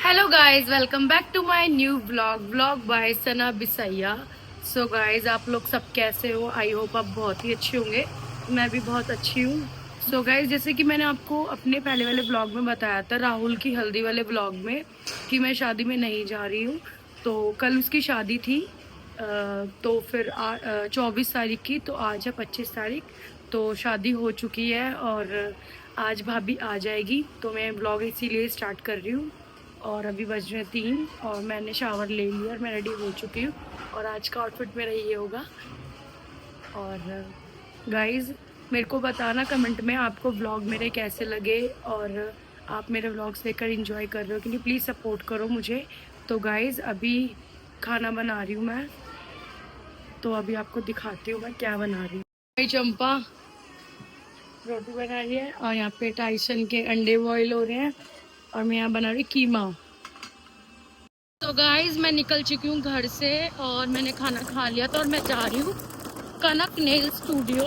Hello guys, welcome back to my new vlog by Sana Bisaiya. So guys, आप लोग सब कैसे हो? आई होप आप बहुत ही अच्छे होंगे। मैं भी बहुत अच्छी हूँ। सो गाइस, जैसे कि मैंने आपको अपने पहले वाले व्लॉग में बताया था, राहुल की हल्दी वाले व्लॉग में, कि मैं शादी में नहीं जा रही हूँ। तो कल उसकी शादी थी। तो फिर 24 तारीख की, तो आज है 25 तारीख। तो शादी हो चुकी है और आज भाभी आ जाएगी, तो मैं व्लॉग इसीलिए स्टार्ट कर रही हूँ। और अभी बज रहे 3 और मैंने शावर ले लिया और मैं रेडी हो चुकी हूँ। और आज का आउटफिट मेरा ये होगा। और गाइस, मेरे को बताना कमेंट में आपको व्लॉग मेरे कैसे लगे, और आप मेरे व्लॉग्स देखकर एंजॉय कर रहे हो कि नहीं। प्लीज़ सपोर्ट करो मुझे। तो गाइस, अभी खाना बना रही हूँ मैं, तो अभी आपको दिखाती हूँ मैं क्या बना रही हूँ। भाई चंपा रोटी बना रही है और यहाँ पे टाइसन के अंडे बॉईल हो रहे हैं और मैं यहाँ बना रही कीमा। तो गाइज, मैं निकल चुकी हूँ घर से और मैंने खाना खा लिया था और मैं जा रही हूँ कनक नेल स्टूडियो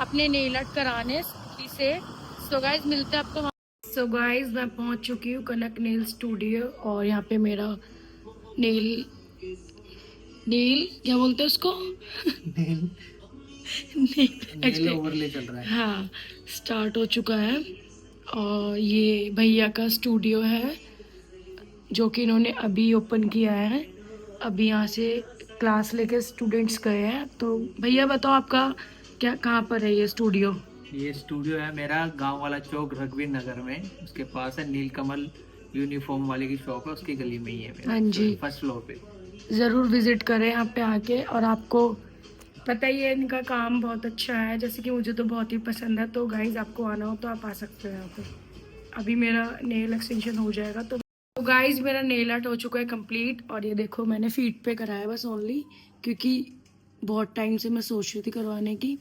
अपने नेल आर्ट कराने से। सो गाइज, मिलते हैं आपको वहाँ। सो गाइज, मैं पहुँच चुकी हूँ कनक नेल स्टूडियो और यहाँ पे मेरा नेल नेल क्या बोलते हैं उसको नेल ओवरले चल रहा है। हाँ, स्टार्ट हो चुका है। और ये भैया का स्टूडियो है जो कि इन्होंने अभी ओपन किया है। अभी यहाँ से क्लास लेके स्टूडेंट्स गए हैं। तो भैया बताओ, आपका क्या कहाँ पर है ये स्टूडियो? ये स्टूडियो है मेरा गांव वाला चौक रघुवीर नगर में, उसके पास है नीलकमल यूनिफॉर्म वाले की शॉप है, उसकी गली में ही है मेरा हाँ जी, स्टूडियो, फर्स्ट फ्लोर पे। ज़रूर विजिट करें यहाँ पे आके। और आपको पता ही है, इनका काम बहुत अच्छा है, जैसे कि मुझे तो बहुत ही पसंद है। तो गाइज, आपको आना हो तो आप आ सकते हो यहाँ पे। अभी मेरा नेल एक्सटेंशन हो जाएगा। तो गाइज, मेरा नेल आर्ट हो चुका है कंप्लीट। और ये देखो, मैंने फीट पे कराया बस ओनली, क्योंकि बहुत टाइम से मैं सोच रही थी करवाने की।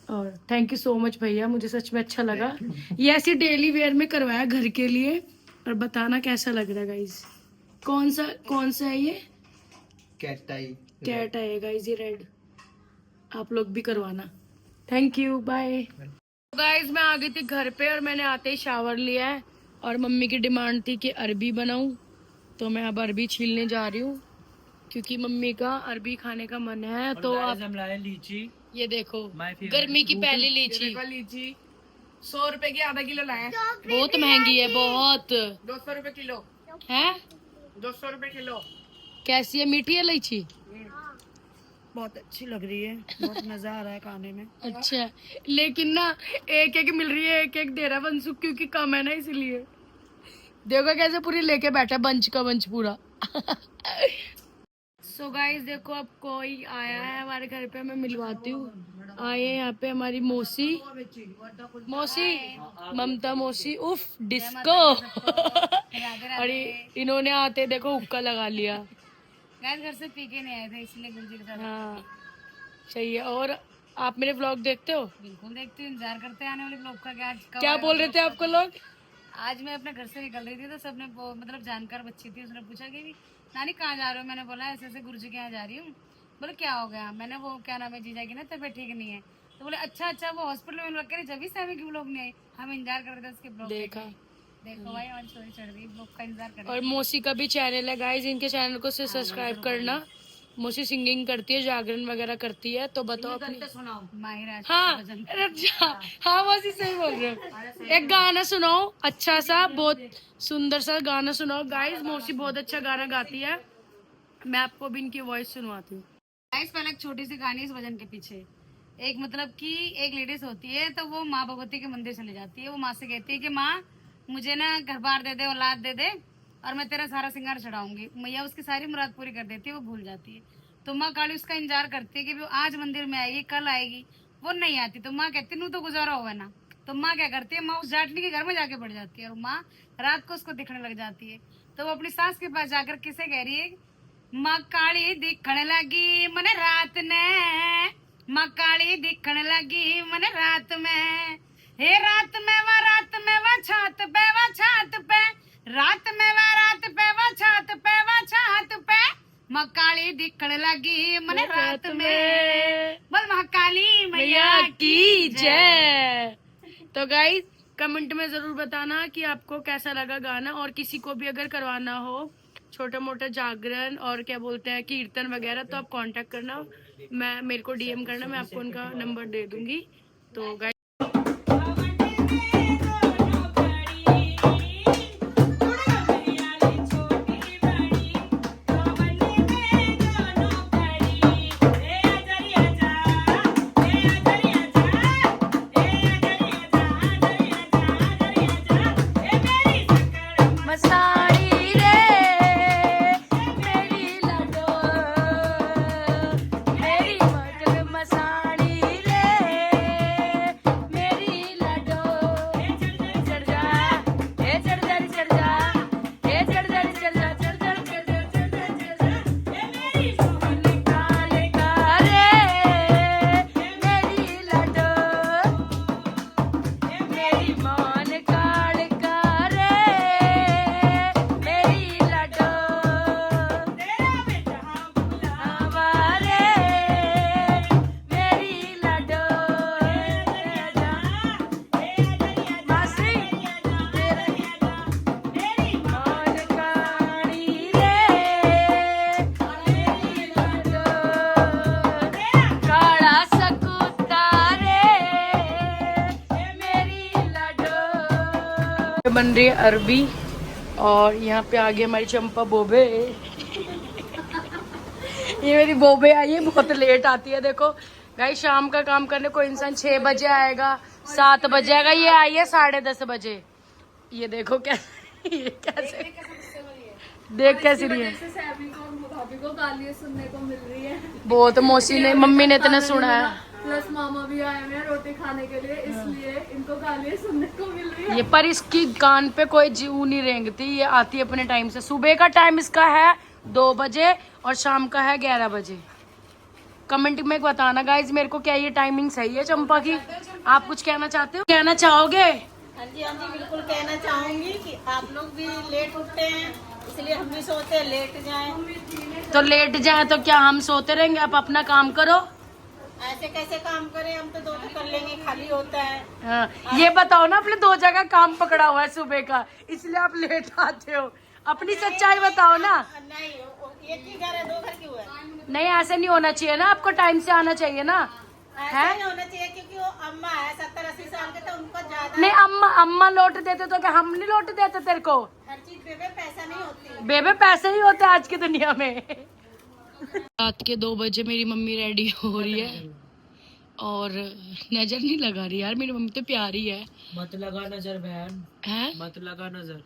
और थैंक यू सो मच भैया, मुझे सच में अच्छा लगा। ये ऐसे डेली वेयर में करवाया घर के लिए। और बताना कैसा लग रहा है गाइज। कौन सा है ये? Cat tie. कैट है गाइज, ये रेड। आप लोग भी करवाना। Thank you, bye. गाइज, मैं आ गई थी घर पे और मैंने आते ही शावर लिया है। और मम्मी की डिमांड थी कि अरबी बनाऊं, तो मैं अब अरबी छीलने जा रही हूँ, क्योंकि मम्मी का अरबी खाने का मन है। तो आप हम लाए लीची। ये देखो, गर्मी की पहली लीची। लीची 100 रुपए की आधा किलो लाए। बहुत महंगी है, बहुत। 200 रुपए किलो। है? 200 रुपए किलो। कैसी है, मीठी है लीची? बहुत अच्छी लग रही है, बहुत मजा आ रहा है खाने में। अच्छा, लेकिन ना एक एक मिल रही है, एक एक दे रहा है बंसुख, क्योंकि कम है ना, इसलिए। देखो कैसे पूरी लेके बैठा, बंच का बंच पूरा। सो गाइस, देखो अब कोई आया है हमारे घर पे, मैं मिलवाती हूँ। आए यहाँ पे हमारी मौसी। मौसी, ममता मौसी, उफ डिस्को। और इन्होंने आते देखो हुक्का लगा लिया। घर से पी के नहीं आए थे, इसलिए गुरुजी के साथ। हाँ, सही है। और आप मेरे व्लॉग देखते हो? बिल्कुल देखती हूँ, इंतजार करते हैं आने वाले ब्लॉग का। आज कब क्या आएगा बोल रहे थे vlog आपको का? लोग? आज मैं अपने घर से निकल रही थी तो सबने मतलब जानकार बच्ची थी, उसने पूछा कि नानी कहाँ जा रहे हो? मैंने बोला ऐसे ऐसे गुरुजी के यहाँ जा रही हूँ। बोले क्या हो गया? मैंने वो क्या नाम है, जीजा की ना तबीयत ठीक नहीं है। तो बोले अच्छा अच्छा, वो हॉस्पिटल में रख जब से हमें क्यों लोग नहीं आए? हम इंतजार कर रहे थे उसके ब्लॉग देखा। देखो भाई, और स्टोरी चढ़ रही, ब्लॉग का इंतजार कर और मौसी का भी चैनल है गाइस, इनके चैनल को से सब्सक्राइब करना। मौसी सिंगिंग करती है, जागरण वगैरह करती है। तो बताओ अपनी। सुनाओ माहिरा। हाँ, अच्छा, हाँ मौसी सही बोल रहे हो। एक गाना सुनाओ अच्छा सा, बहुत सुंदर सा गाना सुनाओ गाइस। मौसी बहुत अच्छा गाना गाती है, मैं आपको भी इनकी वॉइस सुनवाती हूँ। गाइस, पहले एक छोटी सी कहानी इस भजन के पीछे। एक मतलब कि एक लेडीज होती है, तो वो माँ भगवती के मंदिर चली जाती है। वो माँ से कहती है कि माँ मुझे ना घर बार दे दे, औलाद दे दे, और मैं तेरा सारा श्रृंगार चढ़ाऊंगी। मैया उसकी सारी मुराद पूरी कर देती है, वो भूल जाती है। तो माँ काली उसका इंतजार करती है कि वो आज मंदिर में आएगी, कल आएगी। वो नहीं आती, तो माँ कहती नू तो गुजारा हुआ ना। तो माँ क्या करती है, माँ उस जाटनी के घर में जाके बैठ जाती है और माँ रात को उसको दिखने लग जाती है। तो वो अपनी सास के पास जाकर किसे कह रही है, माँ काली दिखने लगी मन रात ने, माँ काली दिखने लगी मन रात में। हे रात में वा छात पे वा छात पे, रात में वा रात पे वा छात पे वा छात पे, माँ काली दिखने लगी मन रात में। बोल महाकाली मैया मैया की जय। तो गाइस, कमेंट में ज़रूर बताना कि आपको कैसा लगा गाना, और किसी को भी अगर करवाना हो छोटा मोटा जागरण और क्या बोलते हैं कीर्तन वगैरह, तो आप कांटेक्ट करना, मेरे को डीएम करना, मैं आपको उनका नंबर दे दूंगी। तो गाइस बन रही है अरबी, और यहाँ पे आगे हमारी चंपा बोबे। ये मेरी बोबे आई है, बहुत लेट आती है। देखो गाइस, शाम का काम करने को इंसान 6 बजे आएगा, 7 बजे आएगा, ये आई है 10:30 बजे। ये देखो कैसे, ये कैसे देख कैसी रही है। भाभी को गालियां सुनने को मिल रही है। बहुत मौसी ने, मम्मी ने इतना सुना है। प्लस मामा भी आए हुए हैं रोटी खाने के लिए, इसलिए इनको गालियां सुनने को मिल रही है। ये पर इसकी कान पे कोई जू नहीं रेंगती, ये आती है अपने टाइम से। सुबह का टाइम इसका है 2 बजे और शाम का है 11 बजे। कमेंट में बताना गाइज मेरे को क्या ये टाइमिंग सही है चंपा की। आप कुछ कहना चाहते हो, कहना चाहोगे? हाँ जी बिल्कुल कहना चाहूंगी कि आप लोग भी लेट उठते हैं, इसलिए हम भी सोते हैं लेट जाएं। तो लेट जाए तो क्या हम सोते रहेंगे? आप अपना काम करो। ऐसे कैसे काम करें, हम तो दो कर लेंगे, खाली होता है। हाँ, ये बताओ ना, अपने 2 जगह काम पकड़ा हुआ है सुबह का, इसलिए आप लेट आते हो। अपनी सच्चाई बताओ ना। नहीं, एक ही घर है, 2 घर क्यों है? नहीं, ऐसे नहीं होना चाहिए ना, आपको टाइम से आना चाहिए ना। ऐसा नहीं होना चाहिए, क्योंकि वो अम्मा है 70-80 साल के, तो उनको ज्यादा नहीं, अम्मा लौट देते तो क्या हम नहीं लौट देते तेरे को? हर चीज बेबे पैसा नहीं होती। बेबे पैसे ही होते आज की दुनिया में। रात के 2 बजे मेरी मम्मी रेडी हो रही है, और नजर नहीं लगा रही यार, मेरी मम्मी तो प्यारी है। मत लगा नजर बहन, है मत लगा नजर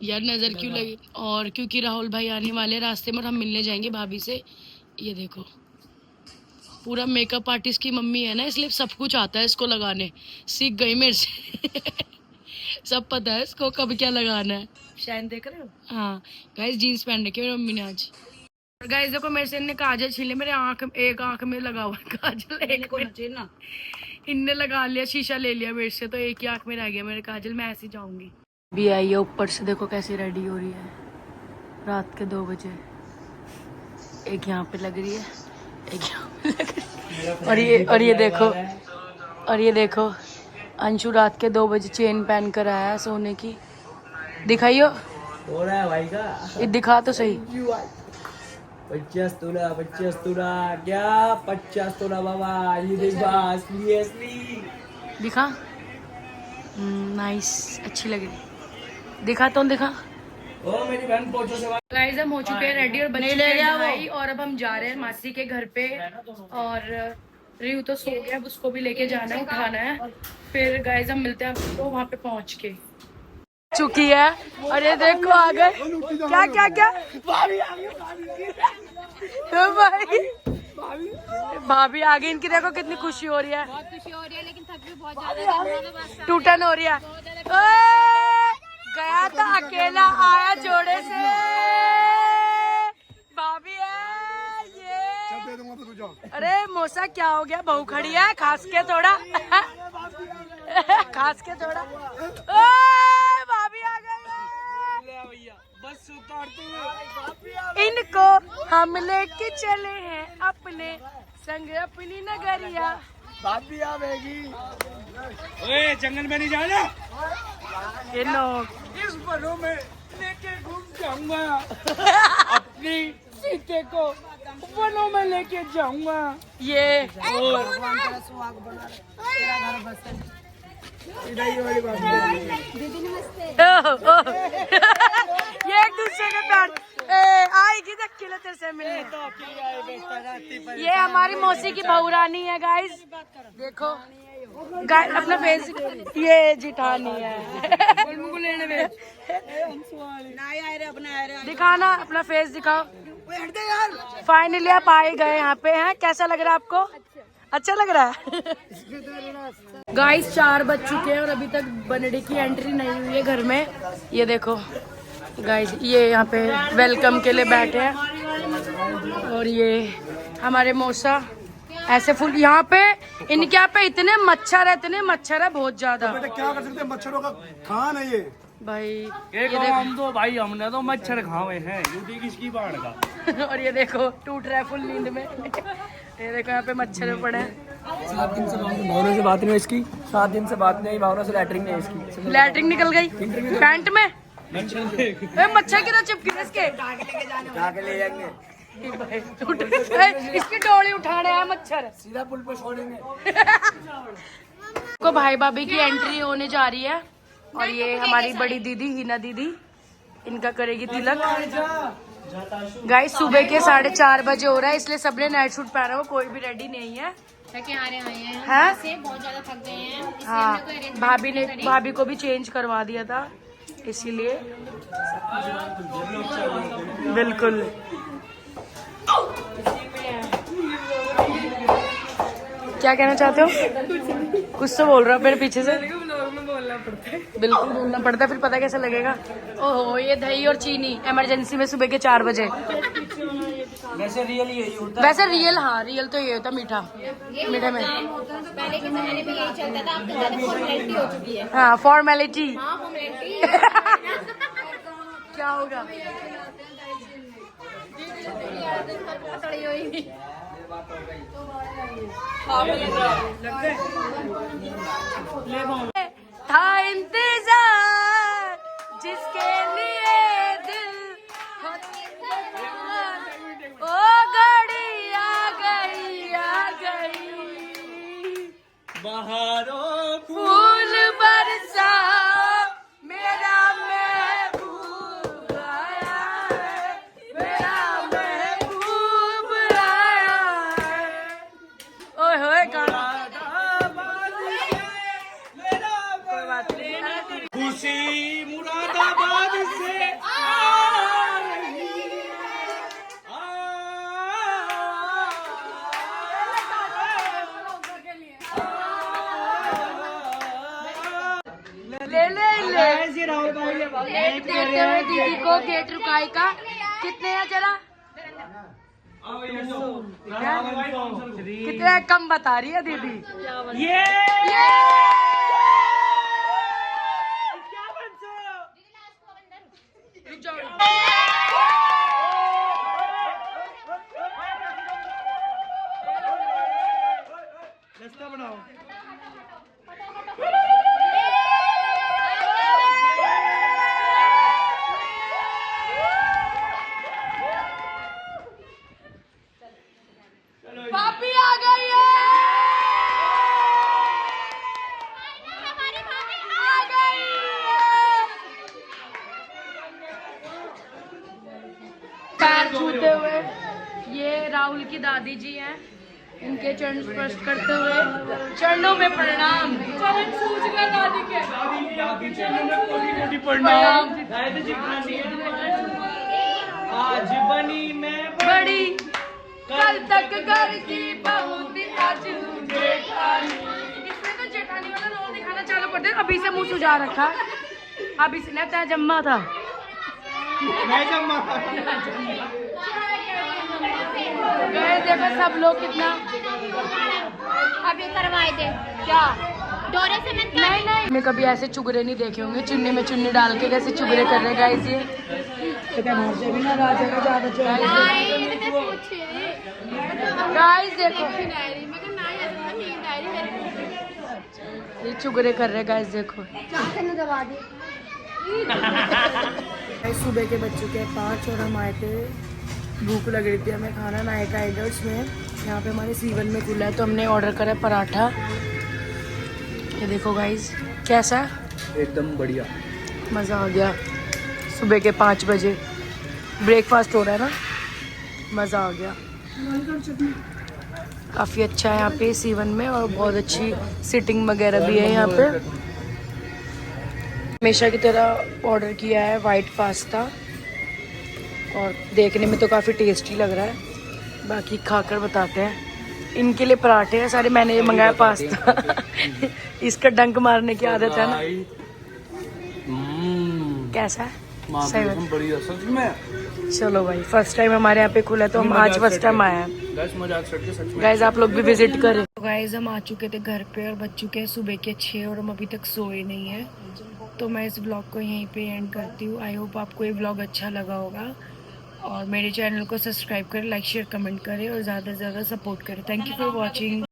यार, नजर क्यों लगी? और क्योंकि राहुल भाई आने वाले रास्ते में, और हम मिलने जाएंगे भाभी से। ये देखो, पूरा मेकअप आर्टिस्ट की मम्मी है ना, इसलिए सब कुछ आता है इसको लगाने, सीख गई मेरे से। सब पता है इसको कब क्या लगाना है। शाइन देख रहे हो? हाँ गाइस, जीन्स पहन रखी है मेरी मम्मी ने आज। गाइस देखो, मेरे से इनने काजल छीले, मेरे एक आंख में लगा हुआ है काजल, एक में ना इनने लगा लिया, शीशा ले लिया मेरे से, तो एक ही आंख में रह गया मेरे काजल। मैं ऐसे जाऊंगी। भी आई है ऊपर से, देखो कैसी रेडी हो रही है रात के 2 बजे। एक यहाँ पे लग रही है, एक यहाँ पे लग रही है। और ये देखो अंशु रात के 2 बजे चेन पहन कर आया है सोने की। दिखाइयो, हो रहा है भाई का। ये दिखा तो सही। 50 तोला क्या 50 तोला बाबा, ये देख असली दिखा। नाइस, अच्छी लग रही। दिखा तो दिखा। ओ मेरी बहन पोछो से गाइस हम हो चुके हैं रेडी, और बच्चे ले भाई, और अब हम जा रहे हैं मासी के घर पे। और रियू तो सो गया, अब उसको भी लेके जाना है, उठाना है। फिर गाइस हम मिलते हैं आपको वहाँ पे पहुँच के। चुकी है, और ये देखो आ गए। क्या क्या क्या भाभी भाभी आ गई। इनकी देखो कितनी खुशी हो रही है, बहुत खुशी हो रही है, लेकिन थक भी बहुत ज्यादा। टूटन हो रही है। गया था अकेला, आया जोड़े से। भाभी है ये। अरे मौसा क्या हो गया, बहू खड़ी है, खास के थोड़ा। खास के थोड़ा। भाभी आ गई। बस उतारते इनको हम लेके चले हैं अपने संग, अपनी नगरिया। भाभी आवेगी। ओए जंगल में नहीं जाना। ये लोग इस वनों में लेके घूम जाऊंगा। अपनी सीते को वनों में लेके जाऊंगा। ये ये एक दूसरे के प्यार आएगी तो अकेले तेरे से मिलने। ये हमारी मौसी की बहू रानी है गाइस, देखो गाइस अपना फेस। ये जिठानी है। दिखाना अपना फेस दिखाओ। फाइनली आप आए गए यहाँ पे हैं, कैसा लग रहा है आपको? अच्छा लग रहा है। गाइस 4 बज चुके हैं और अभी तक बनड़ी की एंट्री नहीं हुई है घर में। ये देखो गाइस, ये यहाँ पे वेलकम के लिए बैठे हैं और ये हमारे मौसा ऐसे फुल। यहाँ पे इनके यहाँ पे इतने मच्छर है बहुत ज्यादा। क्या कर सकते हैं, मच्छरों का खान है ये भाई। ये हम तो भाई हमने तो मच्छर खावे हैं, ड्यूटी किसकी बाढ़ का। और ये देखो टूट रहा है फुल नींद में। ये देखो यहाँ पे मच्छर पड़े हैं। 7 दिन से भावना से बात नहीं हुई इसकी। 7 दिन से बात नहीं हुई भावना से। लैटरिन नहीं इसकी। लैटरिन निकल गई पैंट में। मच्छर कितना चिपके इसके। ले जाएंगे इसकी डोली उठाने आया मच्छर। सीधा पुल पे छोड़ेंगे। को भाई भाभी की एंट्री होने जा रही है और ये हमारी बड़ी दीदी हिना दीदी, इनका करेगी तिलक। गाइस सुबह के 4:30 बजे हो रहा है, इसलिए सबने नाइट सूट पहना हुआ, कोई भी रेडी नहीं है। बहुत ज्यादा थक गए हैं। हाँ भाभी को भी चेंज करवा दिया था, इसीलिए बिल्कुल। क्या कहना चाहते हो? कुछ तो बोल रहा हूँ मेरे पीछे से। बिल्कुल बोलना पड़ता है, फिर पता कैसे लगेगा। ओहो ये दही और चीनी इमरजेंसी में सुबह के 4 बजे। वैसे रियल यही होता वैसे रियल, हाँ रियल तो ये होता मीठा मीठे में। पहले के जमाने में यही चलता था, अब तो ज्यादा फॉर्मेलिटी हो चुकी है। हाँ फॉर्मेलिटी। फॉर्मेलिटी क्या होगा? था इंतजार जिसके लिए दिल ओ घड़ी आ गई बहारों फूल बरसा मेरा महबूब आया है, मेरा महबूब आया है। ओए होए गाना। कोई बात नहीं। खुशी मुरादाबाद से आ रही ले देते हुए दीदी को गेट रुकाई का कितने है जरा? कितने कम बता रही है दीदी। ये रास्ता बनाओ। पापी आ गई है। आ गई है। पैर छूते हुए ये राहुल की दादी जी हैं, इनके चरण स्पर्श करते हुए चरणों में प्रणाम। चरण सूझ गए दादी के। कोटि प्रणाम। आज बनी मैं बड़ी कल तक घर की बहू थी, आज जेठानी। इसमें तो जेठानी वाला रोल दिखाना चालू कर दे। अभी से मुंह सुझा रखा, अब इसने तय जम्मा था। मैं जम्मा। गए देखो सब लोग कितना अभी करवाए थे क्या डोरे से नहीं मैं कभी ऐसे चुगरे नहीं देखे होंगे, चुन्नी में चुन्नी डाल के कैसे चुगरे कर रहे गाइस। ये गाइस देखो ये चुगरे कर रहे गाइस देखो। सुबह के बज चुके हैं 5 और हम आए थे, भूख लग रही थी हमें खाना नाइट राइडर्स में। यहाँ पे हमारे सीवन में खुला है तो हमने ऑर्डर करा पराठा। ये देखो गाइस कैसा है, एकदम बढ़िया, मज़ा आ गया। सुबह के 5 बजे ब्रेकफास्ट हो रहा है ना, मज़ा आ गया। काफ़ी अच्छा है यहाँ पे सीवन में और बहुत अच्छी सिटिंग वगैरह भी है यहाँ पे। हमेशा की तरह ऑर्डर किया है वाइट पास्ता और देखने में तो काफ़ी टेस्टी लग रहा है, बाकी खाकर बताते हैं। इनके लिए पराठे हैं सारे, मैंने ये मंगाया पास्ता। इसका डंक मारने की आदत है ना। कैसा है? सही है, बढ़िया सच में। चलो भाई फर्स्ट टाइम हमारे यहाँ पे खुला है तो हम आज फर्स्ट टाइम आए हैं। गाइज आप लोग भी विजिट करें। गाइज हम आ चुके थे घर पे और बज चुके हैं सुबह के 6 और हम अभी तक सोए नहीं है। तो मैं इस ब्लॉग को यहीं पे एंड करती हूँ। आई होप आपको ये ब्लॉग अच्छा लगा होगा और मेरे चैनल को सब्सक्राइब करें, लाइक शेयर कमेंट करें और ज़्यादा से ज़्यादा सपोर्ट करें। Thank you for watching.